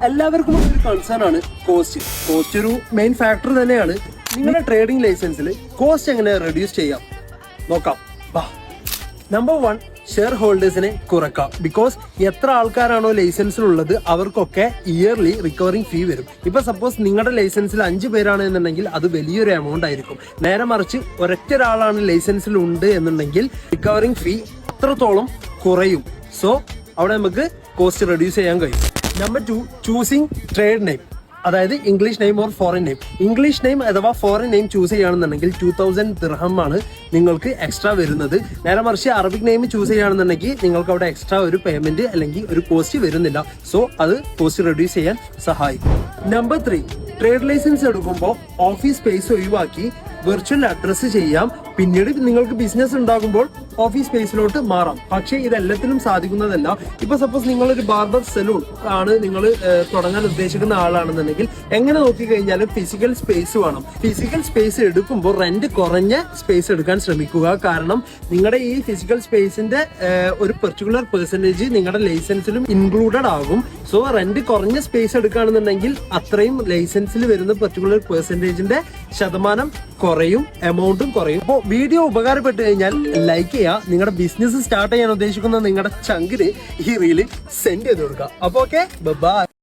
എല്ലാവർക്കും ഒരു കൺസേൺ ആണ് കോസ്റ്റ്. കോസ്റ്റ് ഒരു മെയിൻ ഫാക്ടർ തന്നെയാണ്. നിങ്ങളുടെ ട്രേഡിംഗ് ലൈസൻസിൽ കോസ്റ്റ് എങ്ങനെ റെഡ്യൂസ് ചെയ്യാം നോക്കാം. നമ്പർ 1, ഷെയർ ഹോൾഡേഴ്സിനെ കുറക്കാം. ബിക്കോസ് എത്ര ആൾക്കാരാണോ ലൈസൻസിലുള്ളത് അവർക്കൊക്കെ ഇയർലി റിക്കവറിംഗ് ഫീ വരും. ഇപ്പൊ സപ്പോസ് നിങ്ങളുടെ ലൈസൻസിൽ 5 പേരാണ് എന്നുണ്ടെങ്കിൽ അത് വലിയൊരു എമൗണ്ട് ആയിരിക്കും. നേരെ മറിച്ച് ഒരൊറ്റ ഒരാളാണ് ലൈസൻസിൽ ഉണ്ട് എന്നുണ്ടെങ്കിൽ റിക്കവറിംഗ് ഫീ അത്രത്തോളം കുറയും. സോ അവിടെ നമുക്ക് കോസ്റ്റ് റെഡ്യൂസ് ചെയ്യാൻ കഴിയും. നമ്പർ 2, ചൂസിങ് ട്രേഡ് നെയിം, അതായത് English name or foreign name. English name അഥവാ ഫോറിൻ നെയിം ചൂസ് ചെയ്യുകയാണെന്നുണ്ടെങ്കിൽ 2000 ദിർഹം ആണ് നിങ്ങൾക്ക് എക്സ്ട്രാ വരുന്നത്. നേരെ മറിച്ച് അറബിക് നെയിം ചൂസ് ചെയ്യുകയാണെന്നുണ്ടെങ്കിൽ നിങ്ങൾക്ക് അവിടെ എക്സ്ട്രാ ഒരു പേയ്മെന്റ് അല്ലെങ്കിൽ ഒരു കോസ്റ്റ് വരുന്നില്ല. സോ അത് കോസ്റ്റ് റെഡ്യൂസ് ചെയ്യാൻ സഹായിക്കും. നമ്പർ 3, ട്രേഡ് ലൈസൻസ് എടുക്കുമ്പോൾ ഓഫീസ് സ്പേസ് ഒഴിവാക്കി വെർച്വൽ അഡ്രസ് ചെയ്യാം. പിന്നീട് നിങ്ങൾക്ക് ബിസിനസ് ഉണ്ടാകുമ്പോൾ ഓഫീസ് സ്പേസിലോട്ട് മാറാം. പക്ഷേ ഇതെല്ലാത്തിനും സാധിക്കുന്നതല്ല. ഇപ്പൊ സപ്പോസ് നിങ്ങളൊരു ബാർബർ സലൂൺ ആണ് നിങ്ങൾ തുടങ്ങാൻ ഉദ്ദേശിക്കുന്ന ആളാണെന്നുണ്ടെങ്കിൽ എങ്ങനെ നോക്കിക്കഴിഞ്ഞാലും ഫിസിക്കൽ സ്പേസ് വേണം. ഫിസിക്കൽ സ്പേസ് എടുക്കുമ്പോൾ റെന്റ് കുറഞ്ഞ സ്പേസ് എടുക്കാൻ ശ്രമിക്കുക. കാരണം നിങ്ങളുടെ ഈ ഫിസിക്കൽ സ്പേസിന്റെ ഒരു പെർട്ടിക്കുലർ പെർസെന്റേജ് നിങ്ങളുടെ ലൈസൻസിലും ഇൻക്ലൂഡഡ് ആകും. സോ റെന്റ് കുറഞ്ഞ സ്പേസ് എടുക്കുകയാണെന്നുണ്ടെങ്കിൽ അത്രയും ലൈസൻസിൽ വരുന്ന പെർട്ടിക്കുലർ പെർസെന്റേജിന്റെ ശതമാനം കുറയും, എമൗണ്ടും കുറയും. അപ്പോൾ വീഡിയോ ഉപകാരപ്പെട്ടു കഴിഞ്ഞാൽ ലൈക്ക് ചെയ്യുക. നിങ്ങളുടെ ബിസിനസ് സ്റ്റാർട്ട് ചെയ്യാൻ ഉദ്ദേശിക്കുന്ന നിങ്ങളുടെ ചങ്കിന് ഈ റീല് സെൻഡ് ചെയ്ത് കൊടുക്കുക. അപ്പോൾ ഓക്കെ, ബൈ.